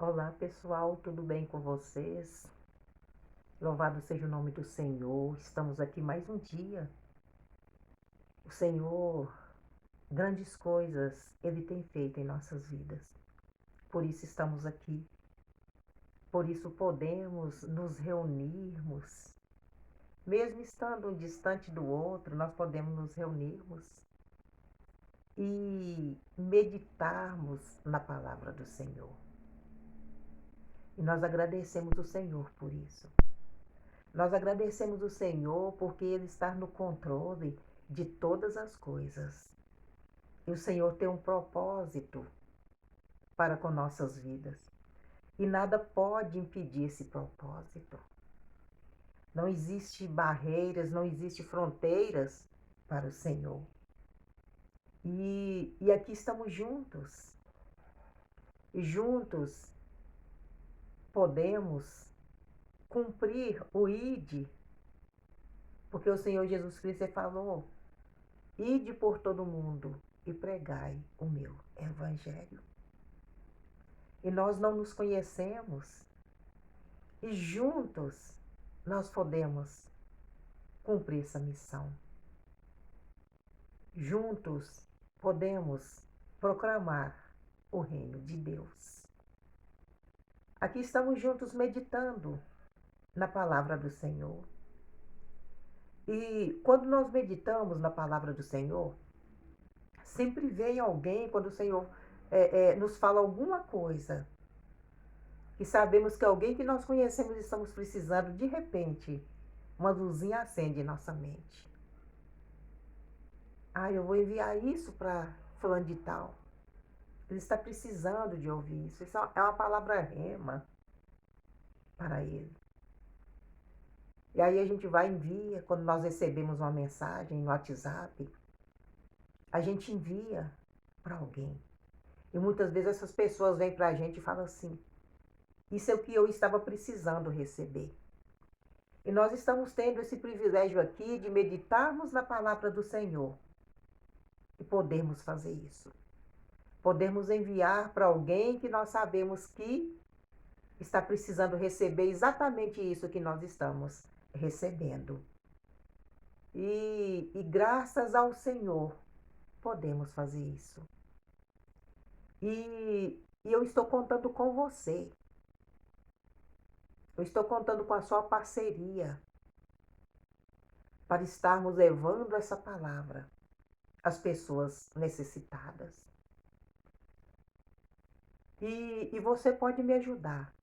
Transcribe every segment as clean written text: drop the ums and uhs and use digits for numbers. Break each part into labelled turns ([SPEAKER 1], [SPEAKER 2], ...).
[SPEAKER 1] Olá pessoal, tudo bem com vocês? Louvado seja o nome do Senhor. Estamos aqui mais um dia. O Senhor, grandes coisas Ele tem feito em nossas vidas. Por isso estamos aqui. Por isso podemos nos reunirmos. Mesmo estando um distante do outro, nós podemos nos reunirmos e meditarmos na palavra do Senhor. E nós agradecemos o Senhor por isso. Nós agradecemos o Senhor porque Ele está no controle de todas as coisas. E o Senhor tem um propósito para com nossas vidas. E nada pode impedir esse propósito. Não existe barreiras, não existe fronteiras para o Senhor. E aqui estamos juntos. E juntos podemos cumprir o ID, porque o Senhor Jesus Cristo falou: ide por todo mundo e pregai o meu evangelho. E nós não nos conhecemos, e juntos nós podemos cumprir essa missão. Juntos podemos proclamar o reino de Deus. Aqui estamos juntos meditando na palavra do Senhor. E quando nós meditamos na palavra do Senhor, sempre vem alguém, quando o Senhor nos fala alguma coisa, que sabemos que alguém que nós conhecemos e estamos precisando, de repente, uma luzinha acende em nossa mente. Eu vou enviar isso para fulano de tal. Ele está precisando de ouvir isso. Isso é uma palavra rema para ele. E aí a gente vai e envia, quando nós recebemos uma mensagem no WhatsApp, a gente envia para alguém. E muitas vezes essas pessoas vêm para a gente e falam assim: isso é o que eu estava precisando receber. E nós estamos tendo esse privilégio aqui de meditarmos na palavra do Senhor. E podemos fazer isso. Podemos enviar para alguém que nós sabemos que está precisando receber exatamente isso que nós estamos recebendo. E graças ao Senhor, podemos fazer isso. E eu estou contando com você. Eu estou contando com a sua parceria para estarmos levando essa palavra às pessoas necessitadas. E você pode me ajudar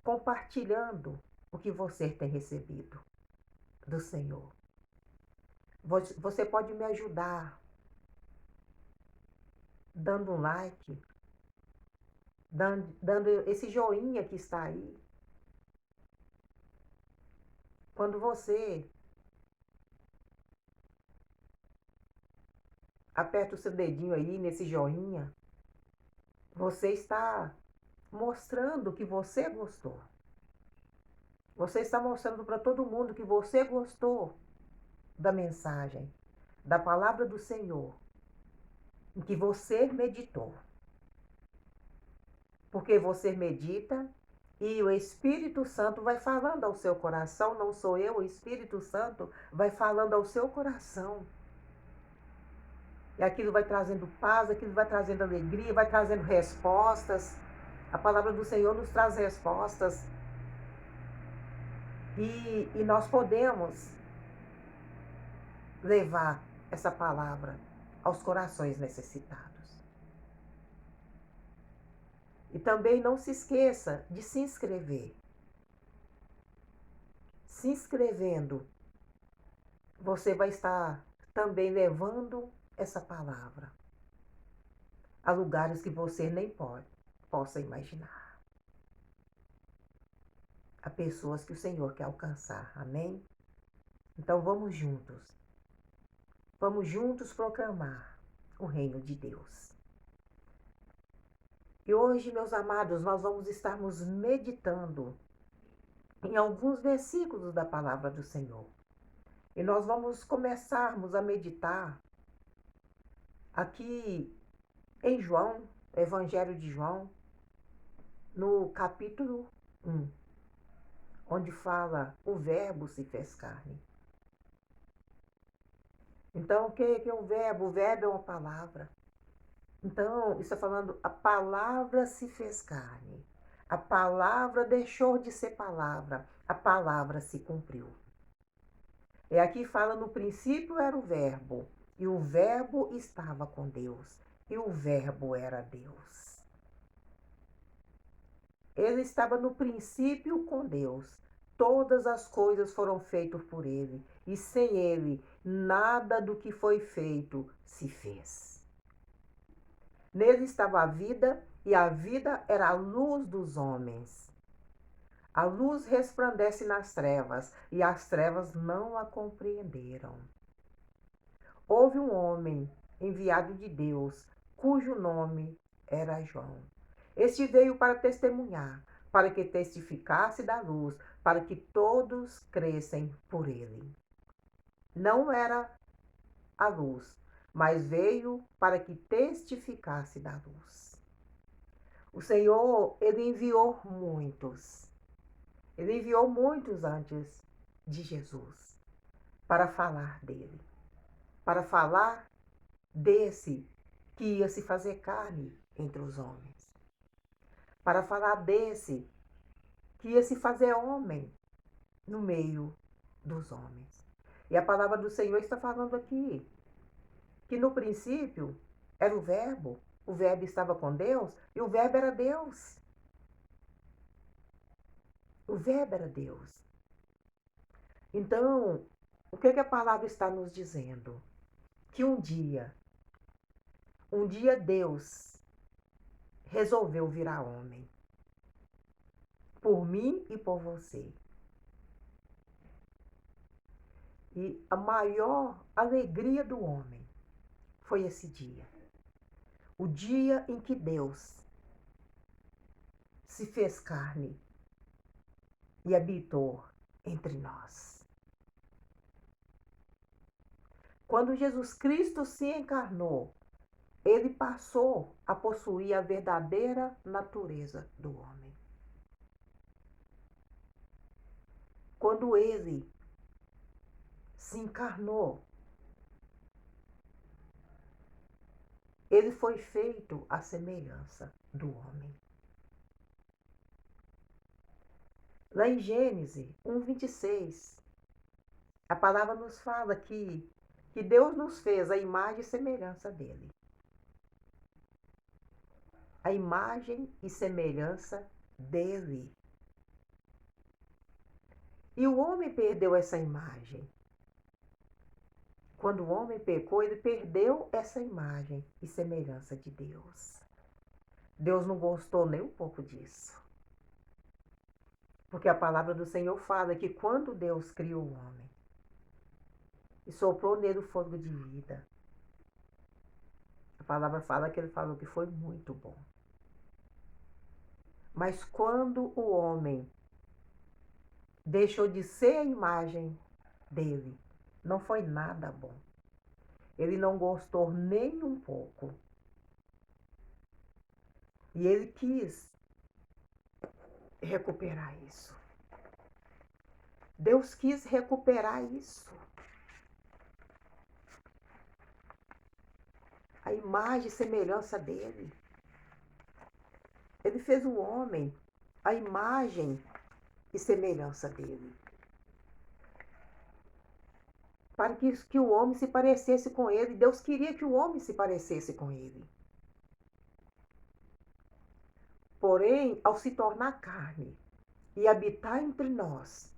[SPEAKER 1] compartilhando o que você tem recebido do Senhor. Você pode me ajudar dando um like, dando esse joinha que está aí. Quando você aperta o seu dedinho aí nesse joinha, você está mostrando que você gostou. Você está mostrando para todo mundo que você gostou da mensagem, da palavra do Senhor, em que você meditou. Porque você medita e o Espírito Santo vai falando ao seu coração, não sou eu, o Espírito Santo vai falando ao seu coração. E aquilo vai trazendo paz, aquilo vai trazendo alegria, vai trazendo respostas. A palavra do Senhor nos traz respostas. E nós podemos levar essa palavra aos corações necessitados. E também não se esqueça de se inscrever. Se inscrevendo, você vai estar também levando essa palavra a lugares que você nem possa imaginar. A pessoas que o Senhor quer alcançar. Amém? Então vamos juntos. Vamos juntos proclamar o reino de Deus. E hoje, meus amados, nós vamos estarmos meditando em alguns versículos da palavra do Senhor. E nós vamos começarmos a meditar aqui Em João, Evangelho de João, no capítulo 1, onde fala o verbo se fez carne. Então, o que é o verbo? O verbo é uma palavra. Então, está falando, a palavra se fez carne. A palavra deixou de ser palavra. A palavra se cumpriu. E aqui fala, no princípio era o verbo, e o verbo estava com Deus, e o verbo era Deus. Ele estava no princípio com Deus. Todas as coisas foram feitas por ele, e sem ele, nada do que foi feito se fez. Nele estava a vida, e a vida era a luz dos homens. A luz resplandece nas trevas, e as trevas não a compreenderam. Houve um homem enviado de Deus, cujo nome era João. Este veio para testemunhar, para que testificasse da luz, para que todos crescem por ele. Não era a luz, mas veio para que testificasse da luz. O Senhor, ele enviou muitos. Ele enviou muitos antes de Jesus para falar dele, para falar desse que ia se fazer carne entre os homens, para falar desse que ia se fazer homem no meio dos homens. E a palavra do Senhor está falando aqui que no princípio era o verbo estava com Deus e o verbo era Deus. O verbo era Deus. Então, o que a palavra está nos dizendo? Que um dia Deus resolveu virar homem. Por mim e por você. E a maior alegria do homem foi esse dia. O dia em que Deus se fez carne e habitou entre nós. Quando Jesus Cristo se encarnou, ele passou a possuir a verdadeira natureza do homem. Quando ele se encarnou, ele foi feito à semelhança do homem. Lá em Gênesis 1:26, a palavra nos fala que Deus nos fez a imagem e semelhança dele. A imagem e semelhança dele. E o homem perdeu essa imagem. Quando o homem pecou, ele perdeu essa imagem e semelhança de Deus. Deus não gostou nem um pouco disso. Porque a palavra do Senhor fala que quando Deus criou o homem e soprou nele o fogo de vida, a palavra fala que ele falou que foi muito bom. Mas quando o homem deixou de ser a imagem dele, não foi nada bom. Ele não gostou nem um pouco. E ele quis recuperar isso. Deus quis recuperar isso. A imagem e semelhança dele. Ele fez o homem, a imagem e semelhança dele. Para que o homem se parecesse com ele. Deus queria que o homem se parecesse com ele. Porém, ao se tornar carne e habitar entre nós,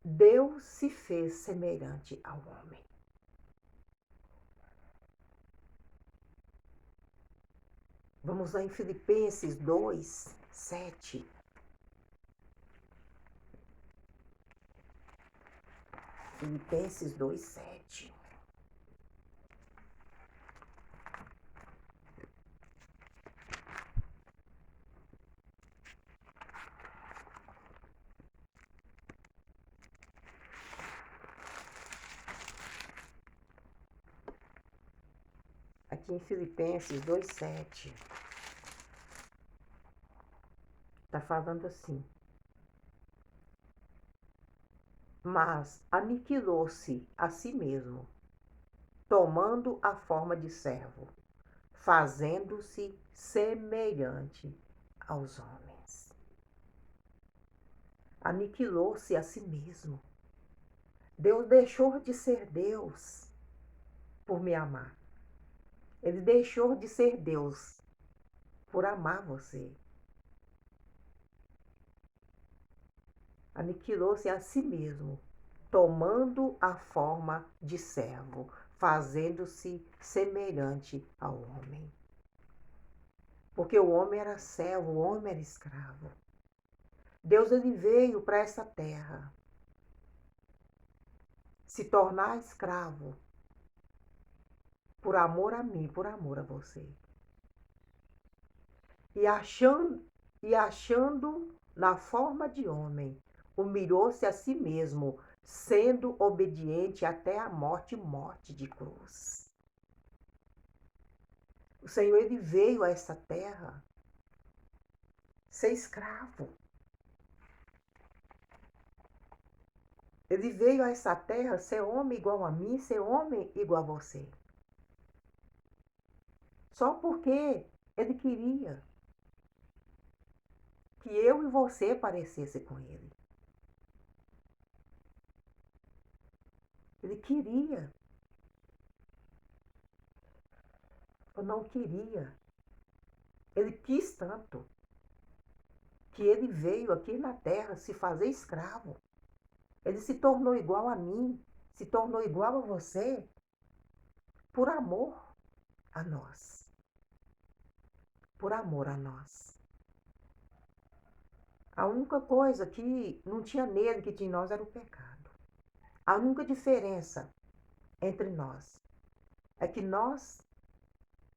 [SPEAKER 1] Deus se fez semelhante ao homem. Vamos lá em Filipenses 2:7. Filipenses 2:7. aqui em Filipenses 2:7. Está falando assim: mas aniquilou-se a si mesmo, tomando a forma de servo, fazendo-se semelhante aos homens. Aniquilou-se a si mesmo. Deus deixou de ser Deus por me amar. Ele deixou de ser Deus por amar você. Aniquilou-se a si mesmo, tomando a forma de servo, fazendo-se semelhante ao homem. Porque o homem era servo, o homem era escravo. Deus ele veio para essa terra se tornar escravo por amor a mim, por amor a você. E achando na forma de homem, humilhou-se a si mesmo, sendo obediente até a morte, morte de cruz. O Senhor ele veio a essa terra ser escravo. Ele veio a essa terra ser homem igual a mim, ser homem igual a você. Só porque ele queria que eu e você parecesse com ele. Ele queria. Eu não queria. Ele quis tanto que ele veio aqui na terra se fazer escravo. Ele se tornou igual a mim, se tornou igual a você, por amor a nós. Por amor a nós. A única coisa que não tinha nele, que tinha em nós, era o pecado. A única diferença entre nós é que nós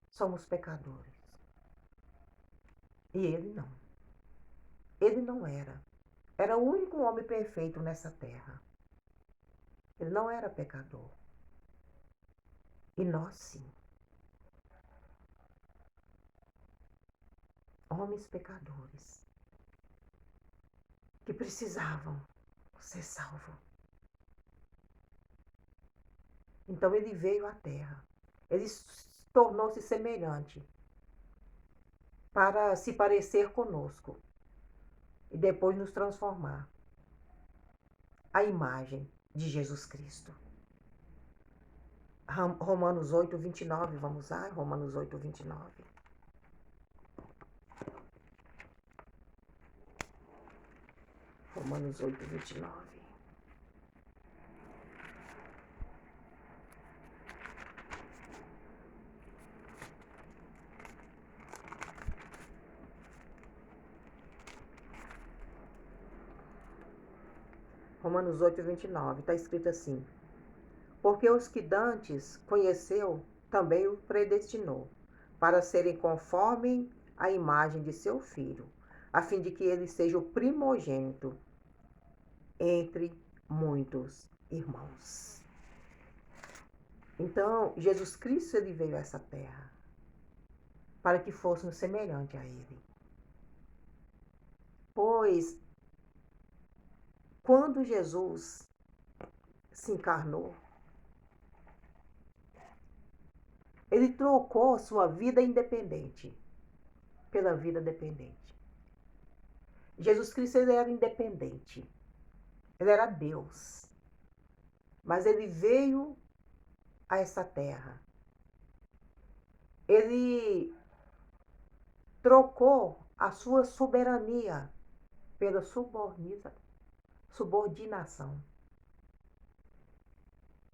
[SPEAKER 1] somos pecadores. E ele não. Ele não era. Era o único homem perfeito nessa terra. Ele não era pecador. E nós sim. Homens pecadores. Que precisavam ser salvos. Então ele veio à terra. Ele tornou-se semelhante para se parecer conosco e depois nos transformar à imagem de Jesus Cristo. Romanos 8:29, vamos lá? Romanos 8:29. Romanos 8:29. Romanos 8:29, está escrito assim: porque os que dantes conheceu, também o predestinou, para serem conforme a imagem de seu filho, a fim de que ele seja o primogênito entre muitos irmãos. Então, Jesus Cristo ele veio a essa terra para que fôssemos semelhantes a ele. Pois, quando Jesus se encarnou, ele trocou sua vida independente pela vida dependente. Jesus Cristo ele era independente. Ele era Deus. Mas ele veio a essa terra. Ele trocou a sua soberania pela subordinação.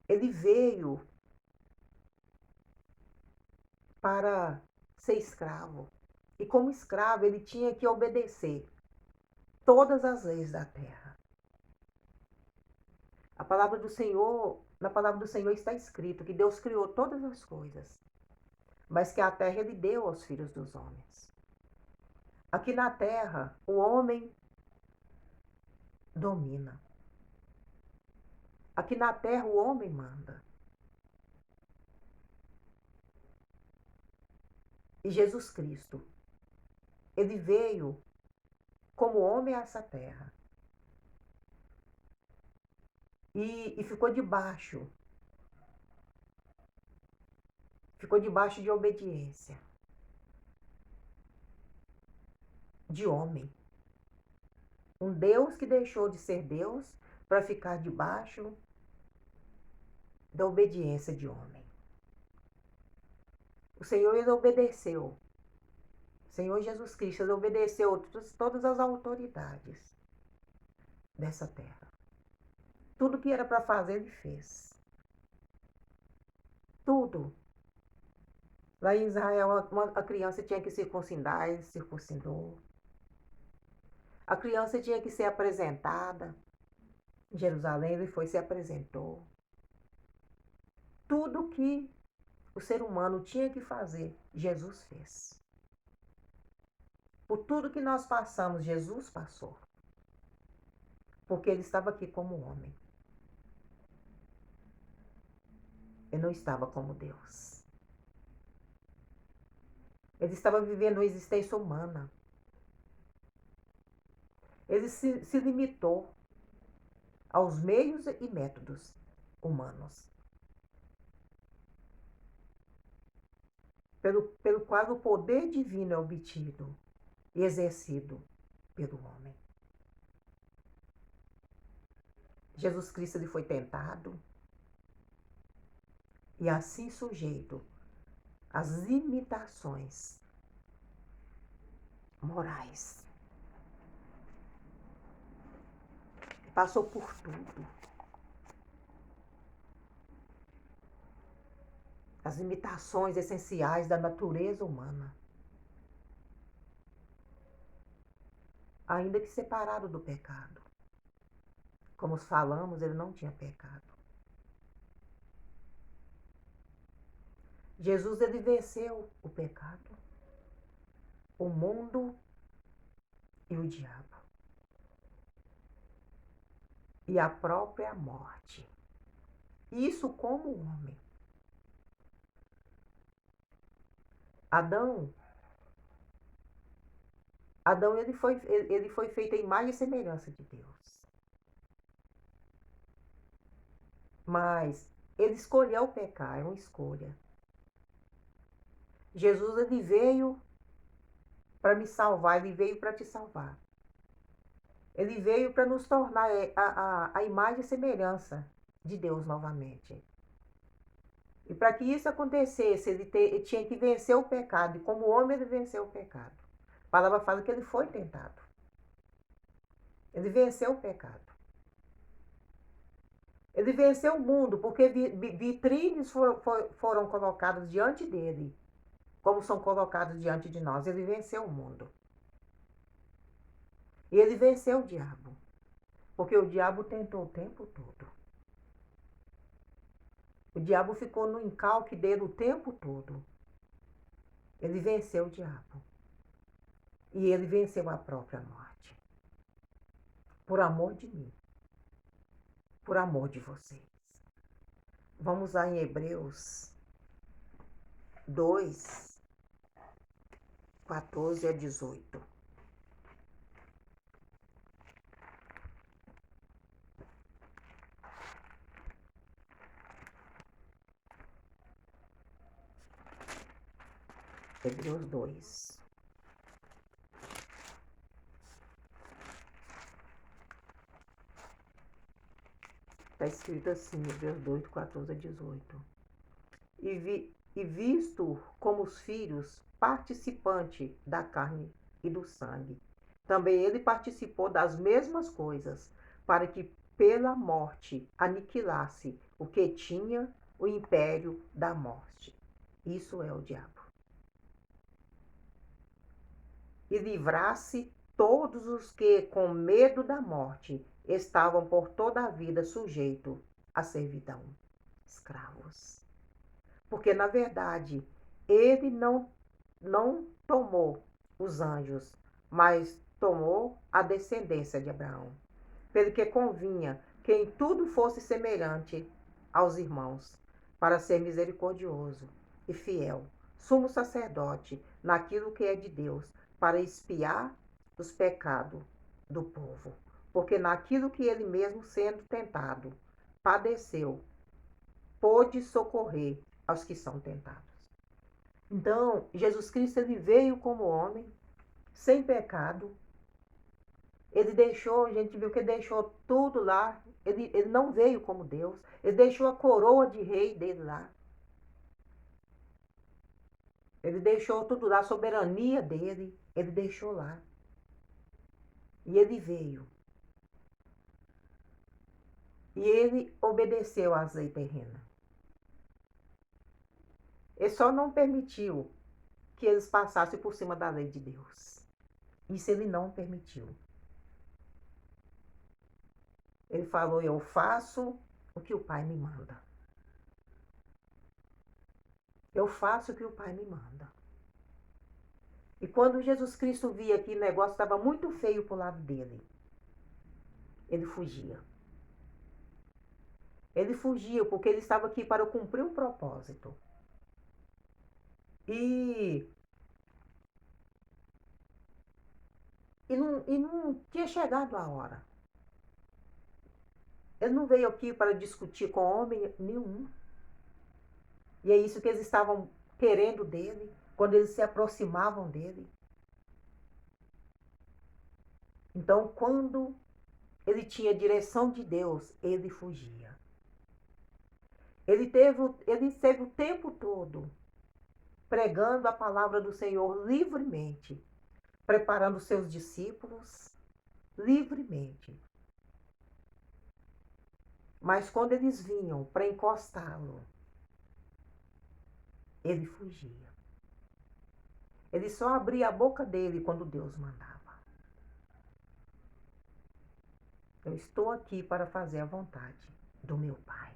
[SPEAKER 1] Ele veio para ser escravo. E como escravo, ele tinha que obedecer todas as leis da terra. A palavra do Senhor, na palavra do Senhor está escrito que Deus criou todas as coisas, mas que a terra ele deu aos filhos dos homens. Aqui na terra, o homem domina. Aqui na terra, o homem manda. E Jesus Cristo, ele veio como homem a essa terra e ficou debaixo de obediência, de homem. Um Deus que deixou de ser Deus para ficar debaixo da obediência de homem. O Senhor, ele obedeceu. O Senhor Jesus Cristo, ele obedeceu todas as autoridades dessa terra. Tudo que era para fazer, ele fez. Tudo. Lá em Israel, a criança tinha que circuncidar, ele circuncidou. A criança tinha que ser apresentada. Em Jerusalém, ele foi e se apresentou. Tudo que o ser humano tinha que fazer, Jesus fez. Por tudo que nós passamos, Jesus passou. Porque ele estava aqui como homem. Ele não estava como Deus. Ele estava vivendo uma existência humana. Ele se limitou aos meios e métodos humanos, pelo qual o poder divino é obtido e exercido pelo homem. Jesus Cristo ele foi tentado e assim sujeito às limitações morais. Passou por tudo. As limitações essenciais da natureza humana. Ainda que separado do pecado. Como falamos, ele não tinha pecado. Jesus ele venceu o pecado, o mundo e o diabo. E a própria morte. Isso como homem. Adão ele foi feito à imagem e semelhança de Deus. Mas ele escolheu pecar, é uma escolha. Jesus ele veio para me salvar, ele veio para te salvar. Ele veio para nos tornar a imagem e semelhança de Deus novamente. E para que isso acontecesse, ele tinha que vencer o pecado. E como homem, ele venceu o pecado. A palavra fala que ele foi tentado. Ele venceu o pecado. Ele venceu o mundo, porque vitrines foram colocadas diante dele, como são colocadas diante de nós. Ele venceu o mundo. E ele venceu o diabo, porque o diabo tentou o tempo todo. O diabo ficou no encalque dele o tempo todo. Ele venceu o diabo. E ele venceu a própria morte. Por amor de mim. Por amor de vocês. Vamos lá em Hebreus 2, 14 a 18. Hebreus 2. Está escrito assim, Hebreus 2, 14 a 18. E visto como os filhos, participante da carne e do sangue, também ele participou das mesmas coisas, para que pela morte aniquilasse o que tinha o império da morte. Isso é o diabo. E livrasse todos os que, com medo da morte, estavam por toda a vida sujeitos à servidão, escravos. Porque, na verdade, ele não tomou os anjos, mas tomou a descendência de Abraão. Pelo que convinha que em tudo fosse semelhante aos irmãos, para ser misericordioso e fiel, sumo sacerdote naquilo que é de Deus, para expiar os pecados do povo. Porque naquilo que ele mesmo sendo tentado, padeceu, pôde socorrer aos que são tentados. Então, Jesus Cristo ele veio como homem, sem pecado. Ele deixou, a gente viu que ele deixou tudo lá. Ele não veio como Deus. Ele deixou a coroa de rei dele lá. Ele deixou tudo lá, a soberania dele. Ele deixou lá. E ele veio. E ele obedeceu às leis terrenas. Ele só não permitiu que eles passassem por cima da lei de Deus. Isso ele não permitiu. Ele falou: eu faço o que o Pai me manda. Eu faço o que o Pai me manda. E quando Jesus Cristo via que o negócio estava muito feio para o lado dele, ele fugia. Ele fugia porque ele estava aqui para cumprir um propósito. E não tinha chegado a hora. Ele não veio aqui para discutir com homem nenhum. E é isso que eles estavam querendo dele, quando eles se aproximavam dele. Então, quando ele tinha direção de Deus, ele fugia. Ele teve o tempo todo pregando a palavra do Senhor livremente, preparando seus discípulos livremente. Mas quando eles vinham para encostá-lo, ele fugia. Ele só abria a boca dele quando Deus mandava. Eu estou aqui para fazer a vontade do meu Pai.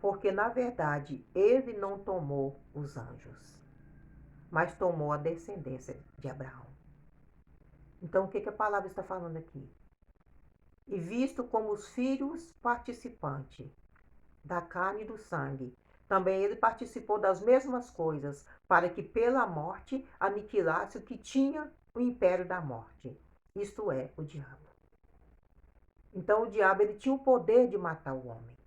[SPEAKER 1] Porque, na verdade, ele não tomou os anjos, mas tomou a descendência de Abraão. Então, o que a palavra está falando aqui? E visto como os filhos participantes da carne e do sangue, também ele participou das mesmas coisas, para que pela morte aniquilasse o que tinha o império da morte, isto é, o diabo. Então, o diabo ele tinha o poder de matar o homem.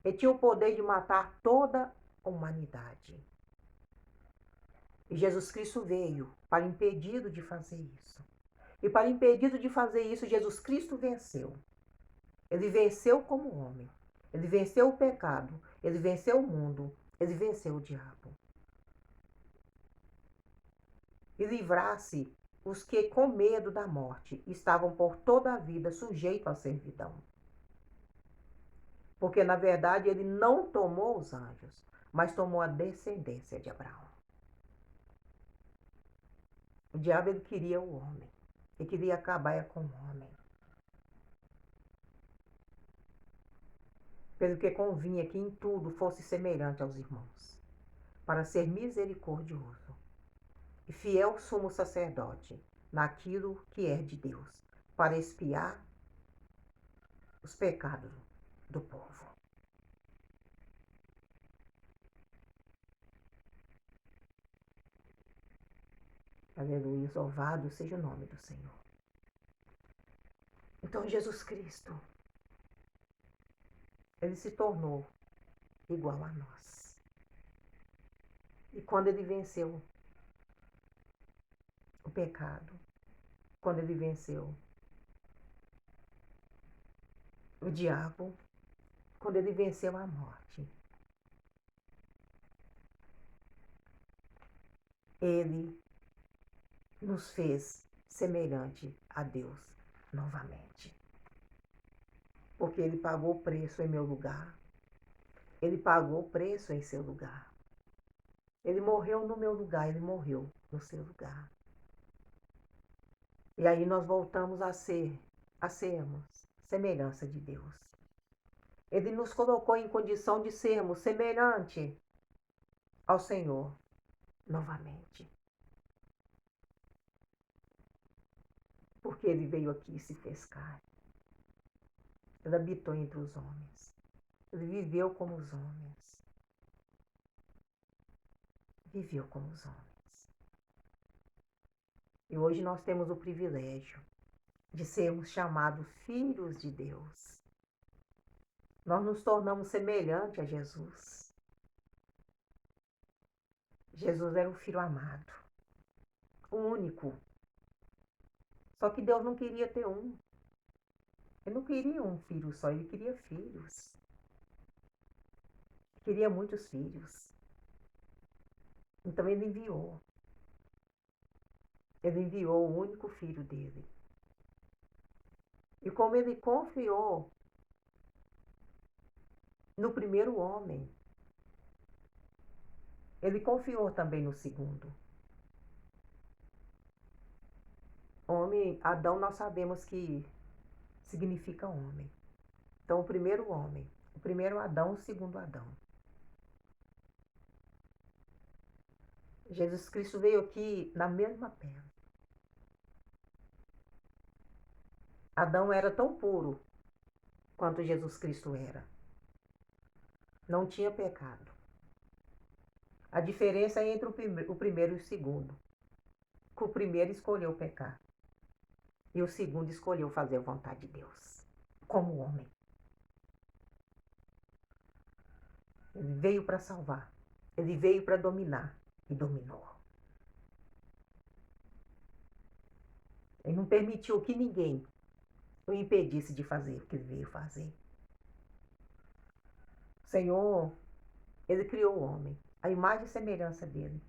[SPEAKER 1] Ele tinha o poder de matar toda a humanidade. E Jesus Cristo veio para impedi-lo de fazer isso. E para impedi-lo de fazer isso, Jesus Cristo venceu. Ele venceu como homem. Ele venceu o pecado. Ele venceu o mundo. Ele venceu o diabo. E livrasse os que, com medo da morte, estavam por toda a vida sujeitos à servidão. Porque, na verdade, ele não tomou os anjos, mas tomou a descendência de Abraão. O diabo ele queria o homem. Ele queria acabar com o homem. Pelo que convinha que em tudo fosse semelhante aos irmãos, para ser misericordioso e fiel sumo sacerdote naquilo que é de Deus, para expiar os pecados do povo. Aleluia, louvado seja o nome do Senhor. Então Jesus Cristo, ele se tornou igual a nós. E quando ele venceu o pecado, quando ele venceu o diabo, quando ele venceu a morte, ele nos fez semelhante a Deus novamente. Porque ele pagou o preço em meu lugar. Ele pagou o preço em seu lugar. Ele morreu no meu lugar, ele morreu no seu lugar. E aí nós voltamos a sermos semelhança de Deus. Ele nos colocou em condição de sermos semelhante ao Senhor novamente. Porque ele veio aqui e se fez carne. Ele habitou entre os homens. Ele viveu como os homens. Viveu como os homens. E hoje nós temos o privilégio de sermos chamados filhos de Deus. Nós nos tornamos semelhantes a Jesus. Jesus era o filho amado, o único. Só que Deus não queria ter um. Ele não queria um filho só, ele queria filhos. Ele queria muitos filhos. Então ele enviou. Ele enviou o único filho dele. E como ele confiou no primeiro homem, ele confiou também no segundo. Homem, Adão, nós sabemos que significa homem. Então, o primeiro homem, o primeiro Adão, o segundo Adão. Jesus Cristo veio aqui na mesma pele. Adão era tão puro quanto Jesus Cristo era. Não tinha pecado. A diferença é entre o primeiro e o segundo. Que o primeiro escolheu pecar. E o segundo escolheu fazer a vontade de Deus, como homem. Ele veio para salvar. Ele veio para dominar. E dominou. Ele não permitiu que ninguém o impedisse de fazer o que ele veio fazer. O Senhor, ele criou o homem, a imagem e semelhança dele.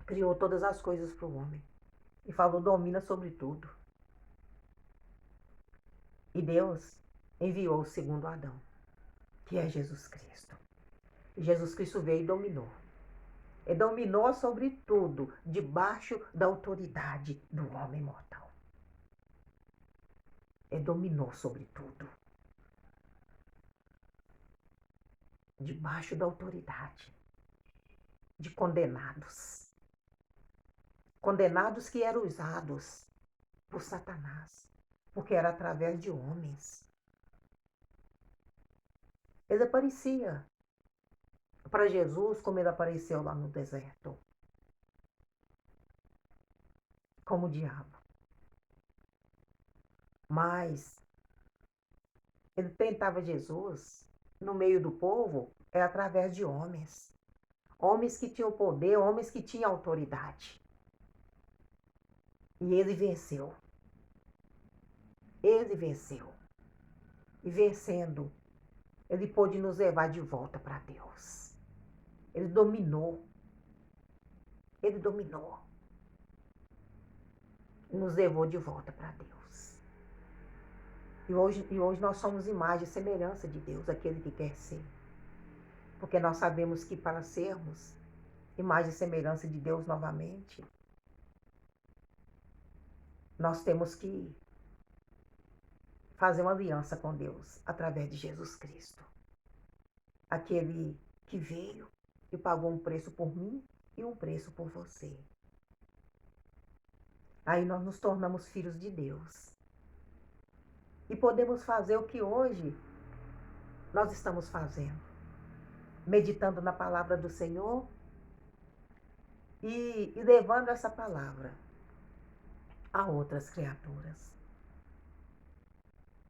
[SPEAKER 1] Criou todas as coisas para o homem. E falou, domina sobre tudo. E Deus enviou o segundo Adão, que é Jesus Cristo. E Jesus Cristo veio e dominou. Ele dominou sobre tudo, debaixo da autoridade do homem mortal. Ele dominou sobre tudo. Debaixo da autoridade de condenados. Condenados que eram usados por Satanás, porque era através de homens. Ele aparecia para Jesus como ele apareceu lá no deserto, como o diabo. Mas ele tentava Jesus no meio do povo através de homens. Homens que tinham poder, homens que tinham autoridade. E ele venceu. Ele venceu. E vencendo, ele pôde nos levar de volta para Deus. Ele dominou. Ele dominou. E nos levou de volta para Deus. E hoje nós somos imagem e semelhança de Deus, aquele que quer ser. Porque nós sabemos que para sermos imagem e semelhança de Deus novamente, nós temos que fazer uma aliança com Deus através de Jesus Cristo. Aquele que veio e pagou um preço por mim e um preço por você. Aí nós nos tornamos filhos de Deus. E podemos fazer o que hoje nós estamos fazendo. Meditando na palavra do Senhor e levando essa palavra a outras criaturas.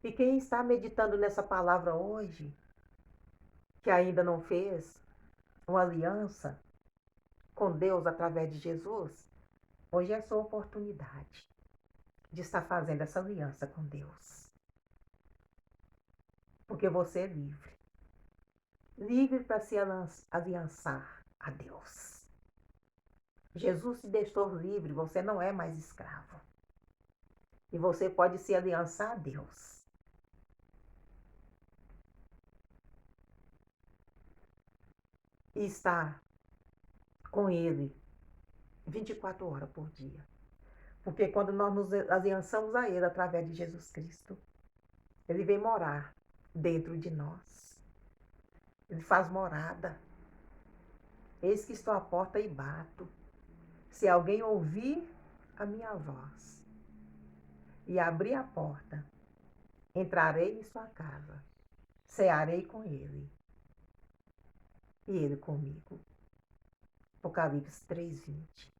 [SPEAKER 1] E quem está meditando nessa palavra hoje, que ainda não fez uma aliança com Deus através de Jesus, hoje é a sua oportunidade de estar fazendo essa aliança com Deus. Porque você é livre. Livre para se aliançar a Deus. Jesus te deixou livre, você não é mais escravo. E você pode se aliançar a Deus. E estar com Ele 24 horas por dia. Porque quando nós nos aliançamos a Ele através de Jesus Cristo, Ele vem morar dentro de nós. Ele faz morada. Eis que estou à porta e bato. Se alguém ouvir a minha voz e abrir a porta, Entrarei em sua casa, cearei com ele, e ele comigo. Apocalipse 3:20.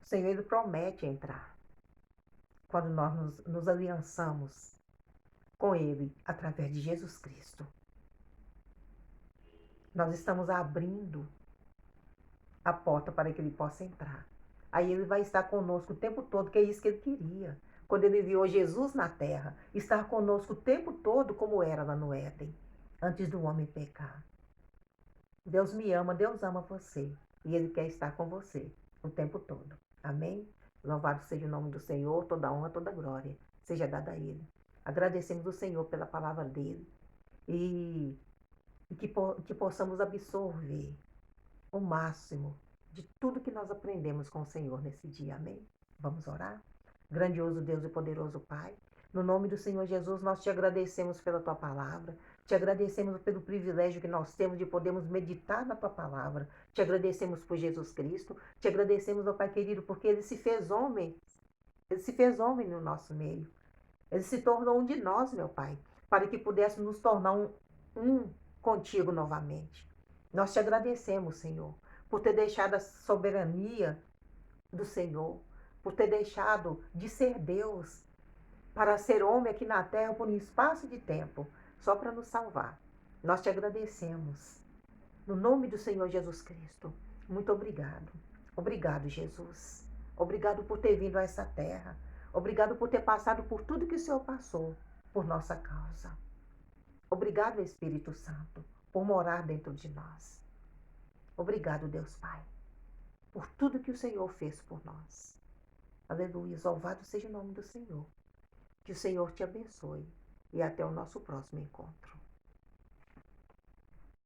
[SPEAKER 1] O Senhor, ele promete entrar quando nós nos aliançamos com ele através de Jesus Cristo. Nós estamos abrindo a porta para que ele possa entrar. Aí ele vai estar conosco o tempo todo, que é isso que ele queria. Quando ele enviou Jesus na terra, estar conosco o tempo todo, como era lá no Éden, antes do homem pecar. Deus me ama, Deus ama você. E ele quer estar com você o tempo todo. Amém? Louvado seja o nome do Senhor, toda honra, toda glória seja dada a ele. Agradecemos o Senhor pela palavra dele. E que possamos absorver o máximo de tudo que nós aprendemos com o Senhor nesse dia. Amém? Vamos orar? Grandioso Deus e poderoso Pai, no nome do Senhor Jesus, nós te agradecemos pela tua palavra, te agradecemos pelo privilégio que nós temos de podermos meditar na tua palavra, te agradecemos por Jesus Cristo, te agradecemos, ó Pai querido, porque ele se fez homem no nosso meio, ele se tornou um de nós, meu Pai, para que pudéssemos nos tornar um contigo novamente. Nós te agradecemos, Senhor, por ter deixado a soberania do Senhor, por ter deixado de ser Deus para ser homem aqui na terra por um espaço de tempo, só para nos salvar. Nós te agradecemos. No nome do Senhor Jesus Cristo. Muito obrigado. Obrigado, Jesus. Obrigado por ter vindo a essa terra. Obrigado por ter passado por tudo que o Senhor passou por nossa causa. Obrigado, Espírito Santo, por morar dentro de nós. Obrigado, Deus Pai, por tudo que o Senhor fez por nós. Aleluia, louvado seja o nome do Senhor. Que o Senhor te abençoe e até o nosso próximo encontro.